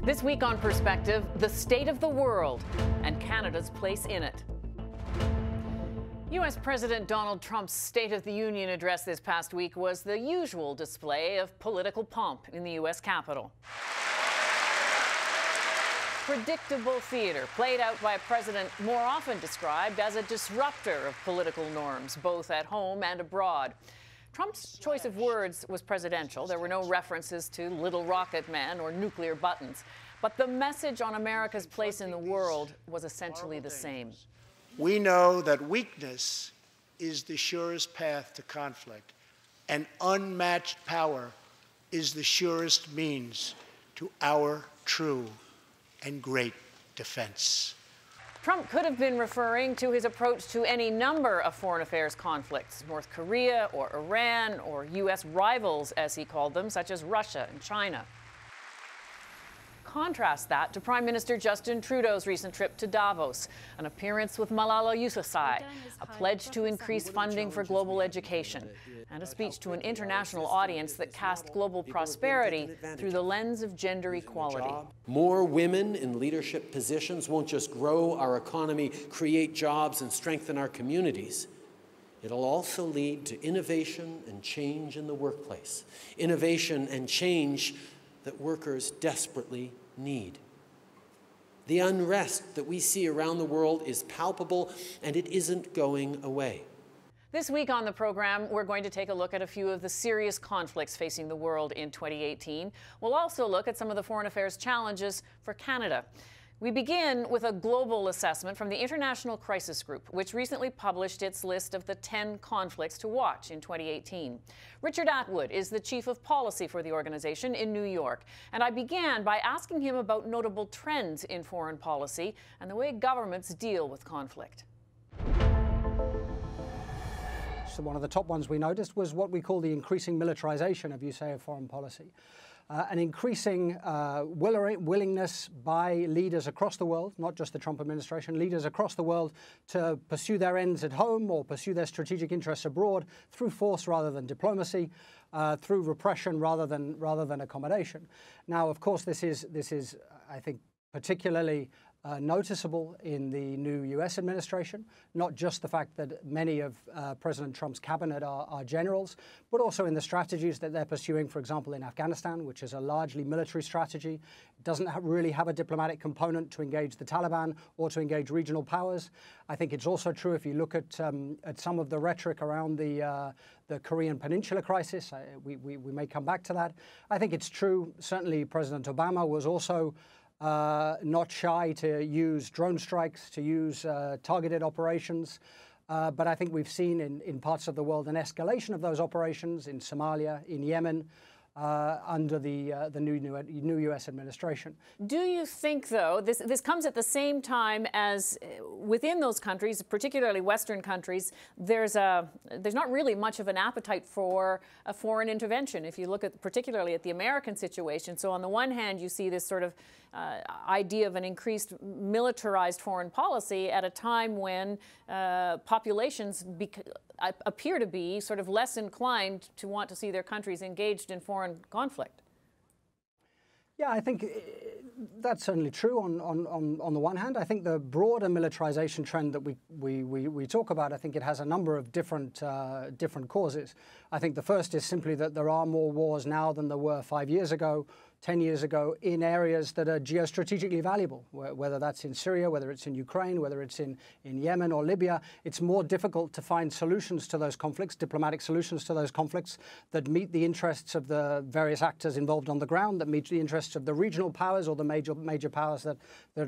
This week on Perspective, the state of the world and Canada's place in it. U.S. President Donald Trump's State of the Union address this past week was the usual display of political pomp in the U.S. Capitol. Predictable theater played out by a president more often described as a disruptor of political norms, both at home and abroad. Trump's choice of words was presidential. There were no references to Little Rocket Man or nuclear buttons. But the message on America's place in the world was essentially the same. We know that weakness is the surest path to conflict, and unmatched power is the surest means to our true and great defense. Trump could have been referring to his approach to any number of foreign affairs conflicts, North Korea or Iran or U.S. rivals, as he called them, such as Russia and China. Contrast that to Prime Minister Justin Trudeau's recent trip to Davos, an appearance with Malala Yousafzai, a pledge to increase funding for global education, and a speech to an international audience that cast global prosperity through the lens of gender equality. More women in leadership positions won't just grow our economy, create jobs, and strengthen our communities. It'll also lead to innovation and change in the workplace. Innovation and change that workers desperately need. The unrest that we see around the world is palpable, and it isn't going away. This week on the program, we're going to take a look at a few of the serious conflicts facing the world in 2018. We'll also look at some of the foreign affairs challenges for Canada. We begin with a global assessment from the International Crisis Group, which recently published its list of the 10 conflicts to watch in 2018. Richard Atwood is the chief of policy for the organization in New York, and I began by asking him about notable trends in foreign policy and the way governments deal with conflict. So one of the top ones we noticed was what we call the increasing militarization of foreign policy. An increasing willingness by leaders across the world, not just the Trump administration, leaders across the world to pursue their ends at home or pursue their strategic interests abroad through force rather than diplomacy, through repression rather than accommodation. Now, of course, this is I think, particularly noticeable in the new U.S. administration, not just the fact that many of President Trump's cabinet are generals, but also in the strategies that they're pursuing, for example, in Afghanistan, which is a largely military strategy. It doesn't really have a diplomatic component to engage the Taliban or to engage regional powers. I think it's also true if you look at some of the rhetoric around the Korean Peninsula crisis. We may come back to that. I think it's true. Certainly, President Obama was also not shy to use drone strikes, to use targeted operations. But I think we've seen in parts of the world an escalation of those operations in Somalia, in Yemen, under the new U.S. administration. Do you think, though, this comes at the same time as within those countries, particularly Western countries, there's not really much of an appetite for a foreign intervention if you look at particularly at the American situation. So on the one hand, you see this sort of idea of an increased militarized foreign policy at a time when populations appear to be sort of less inclined to want to see their countries engaged in foreign conflict. Yeah, I think that's certainly true on the one hand. I think the broader militarization trend that we talk about, I think it has a number of different causes. I think the first is simply that there are more wars now than there were 5 years ago, 10 years ago, in areas that are geostrategically valuable, whether that's in Syria, whether it's in Ukraine, whether it's in Yemen or Libya. It's more difficult to find solutions to those conflicts, diplomatic solutions to those conflicts that meet the interests of the various actors involved on the ground, that meet the interests of the regional powers or the major powers that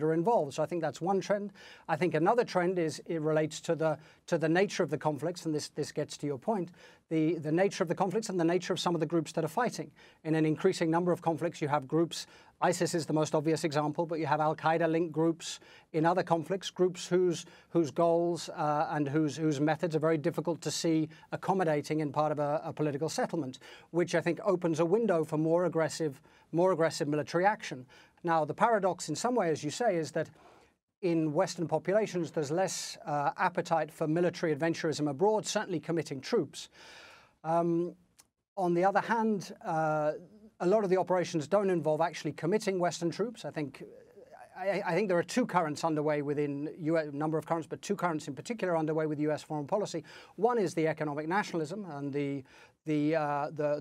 are involved. So I think that's one trend. I think another trend it relates to the nature of the conflicts, and this gets to your point, the nature of the conflicts and the nature of some of the groups that are fighting. In an increasing number of conflicts, you have groups, ISIS is the most obvious example, but you have al-Qaeda-linked groups in other conflicts, groups whose goals and whose methods are very difficult to see accommodating in part of a political settlement, which I think opens a window for more aggressive military action. Now, the paradox in some way, as you say, is that in Western populations, there's less appetite for military adventurism abroad, certainly committing troops. On the other hand, A lot of the operations don't involve actually committing Western troops. I think there are two currents underway within a number of currents, but two currents in particular underway with U.S. foreign policy. One is the economic nationalism and the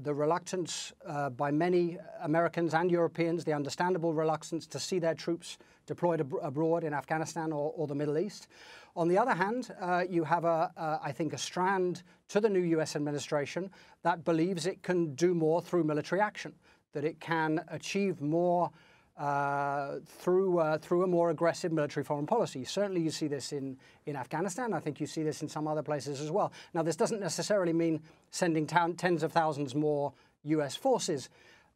reluctance by many Americans and Europeans, the understandable reluctance to see their troops deployed abroad in Afghanistan or the Middle East. On the other hand, you have I think a strand to the new U.S. administration that believes it can do more through military action, that it can achieve more through a more aggressive military foreign policy. Certainly you see this in Afghanistan. I think you see this in some other places as well. Now, this doesn't necessarily mean sending tens of thousands more U.S. forces,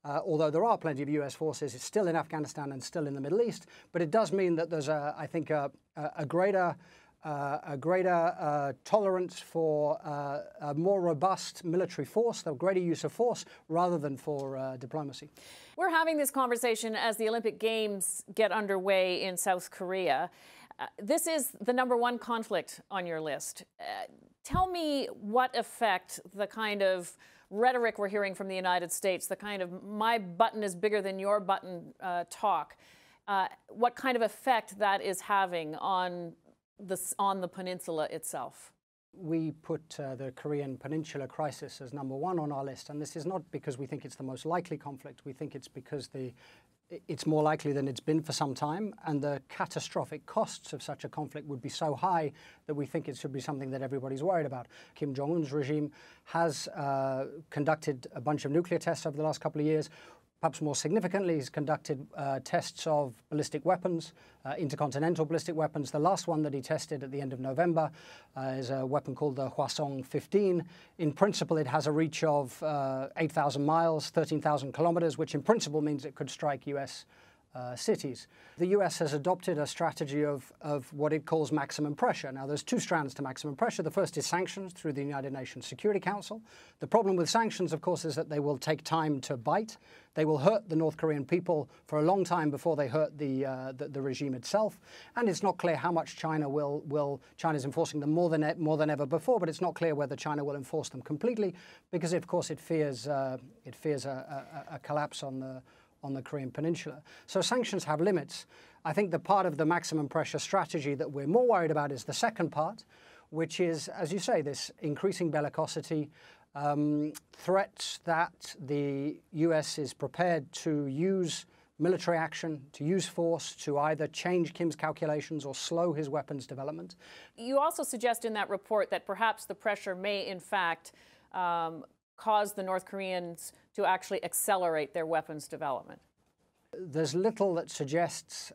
although there are plenty of U.S. forces still in Afghanistan and still in the Middle East. But it does mean that there's, I think, a greater tolerance for a more robust military force, a greater use of force, rather than for diplomacy. We're having this conversation as the Olympic Games get underway in South Korea. This is the #1 conflict on your list. Tell me what effect the kind of rhetoric we're hearing from the United States, the kind of my button is bigger than your button talk, what kind of effect that is having on the peninsula itself. We put the Korean Peninsula crisis as #1 on our list, and this is not because we think it's the most likely conflict. We think it's because it's more likely than it's been for some time, and the catastrophic costs of such a conflict would be so high that we think it should be something that everybody's worried about. Kim Jong-un's regime has conducted a bunch of nuclear tests over the last couple of years. Perhaps more significantly, he's conducted tests of ballistic weapons, intercontinental ballistic weapons. The last one that he tested at the end of November is a weapon called the Hwasong-15. In principle, it has a reach of 8,000 miles, 13,000 kilometers, which in principle means it could strike U.S. Cities. The U.S. has adopted a strategy of what it calls maximum pressure. Now, there's two strands to maximum pressure. The first is sanctions through the United Nations Security Council. The problem with sanctions, of course, is that they will take time to bite. They will hurt the North Korean people for a long time before they hurt the regime itself. And it's not clear how much China's enforcing them more than ever before, but it's not clear whether China will enforce them completely, because, of course, it fears a collapse on the Korean Peninsula. So sanctions have limits. I think the part of the maximum pressure strategy that we're more worried about is the second part, which is, as you say, this increasing bellicosity, threats that the US is prepared to use military action, to use force to either change Kim's calculations or slow his weapons development. You also suggest in that report that perhaps the pressure may, in fact, cause the North Koreans to actually accelerate their weapons development. There's little that suggests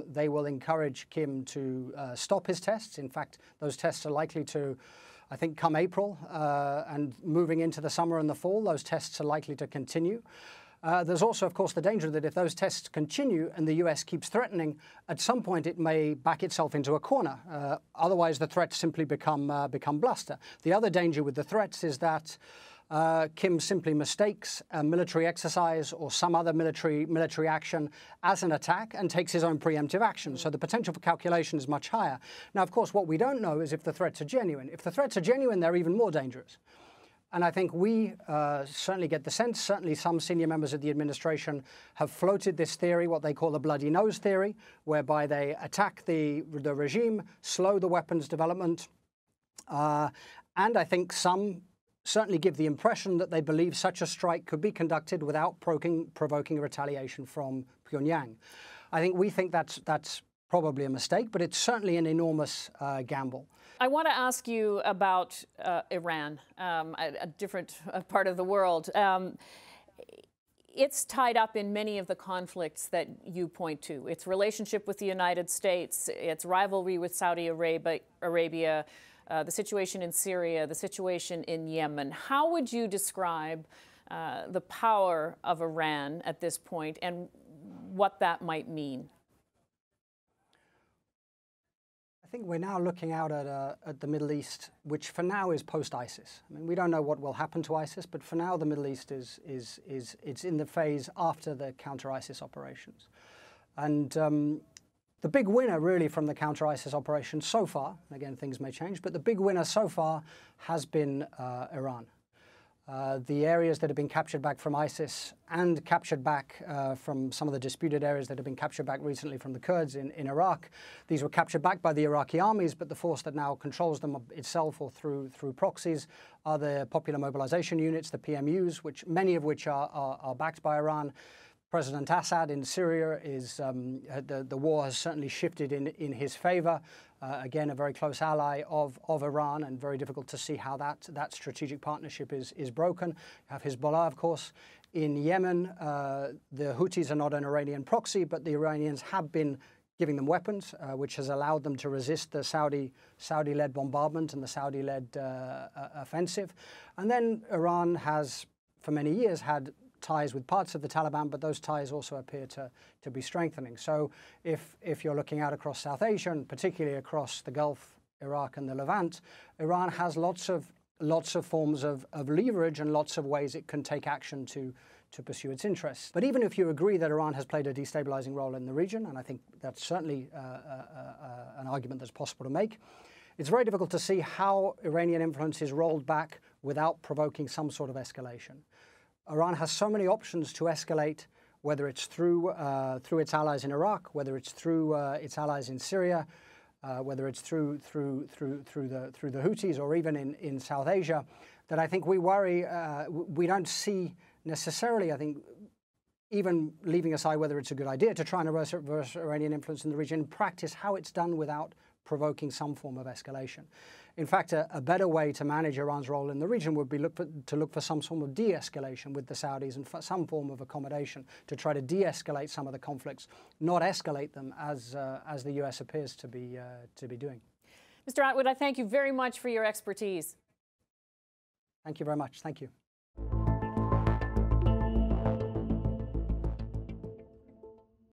they will encourage Kim to stop his tests. In fact, those tests are likely to, I think, come April and moving into the summer and the fall, those tests are likely to continue. There's also, of course, the danger that if those tests continue and the US keeps threatening, at some point it may back itself into a corner. Otherwise, the threats simply become bluster. The other danger with the threats is that Kim simply mistakes a military exercise or some other military action as an attack and takes his own preemptive action. So the potential for calculation is much higher. Now, of course, what we don't know is if the threats are genuine. If the threats are genuine, they're even more dangerous. And I think we certainly get the sense, certainly some senior members of the administration have floated this theory, what they call the bloody nose theory, whereby they attack the regime, slow the weapons development. And I think some certainly give the impression that they believe such a strike could be conducted without provoking retaliation from Pyongyang. I think we think that's probably a mistake, but it's certainly an enormous gamble. I want to ask you about Iran, a different part of the world. It's tied up in many of the conflicts that you point to. Its relationship with the United States, its rivalry with Saudi Arabia, the situation in Syria, the situation in Yemen. How would you describe the power of Iran at this point and what that might mean? I think we're now looking out at the Middle East, which for now is post-ISIS. I mean, we don't know what will happen to ISIS, but for now the Middle East it's in the phase after the counter-ISIS operations. And the big winner really from the counter-ISIS operation so far, and again things may change, but the big winner so far has been Iran. The areas that have been captured back from ISIS and captured back from some of the disputed areas that have been captured back recently from the Kurds in Iraq. These were captured back by the Iraqi armies, but the force that now controls them itself or through proxies are the Popular Mobilization Units, the PMUs, which many of which are backed by Iran. President Assad in Syria is the war has certainly shifted in his favor. Again, a very close ally of Iran, and very difficult to see how that strategic partnership is broken. You have Hezbollah, of course. In Yemen, the Houthis are not an Iranian proxy, but the Iranians have been giving them weapons, which has allowed them to resist the Saudi-led bombardment and the Saudi-led offensive. And then Iran has, for many years, had ties with parts of the Taliban, but those ties also appear to be strengthening. So if you're looking out across South Asia, and particularly across the Gulf, Iraq and the Levant, Iran has lots of forms of leverage and lots of ways it can take action to pursue its interests. But even if you agree that Iran has played a destabilizing role in the region, and I think that's certainly an argument that's possible to make, it's very difficult to see how Iranian influence is rolled back without provoking some sort of escalation. Iran has so many options to escalate, whether it's through its allies in Iraq, whether it's through its allies in Syria, whether it's through the Houthis, or even in South Asia, that I think we worry we don't see necessarily. I think even leaving aside whether it's a good idea to try and reverse Iranian influence in the region, in practice, how it's done without provoking some form of escalation. In fact, a better way to manage Iran's role in the region would be to look for some form of de-escalation with the Saudis and for some form of accommodation to try to de-escalate some of the conflicts, not escalate them as the US appears to be doing. Mr. Atwood, I thank you very much for your expertise. Thank you very much. Thank you.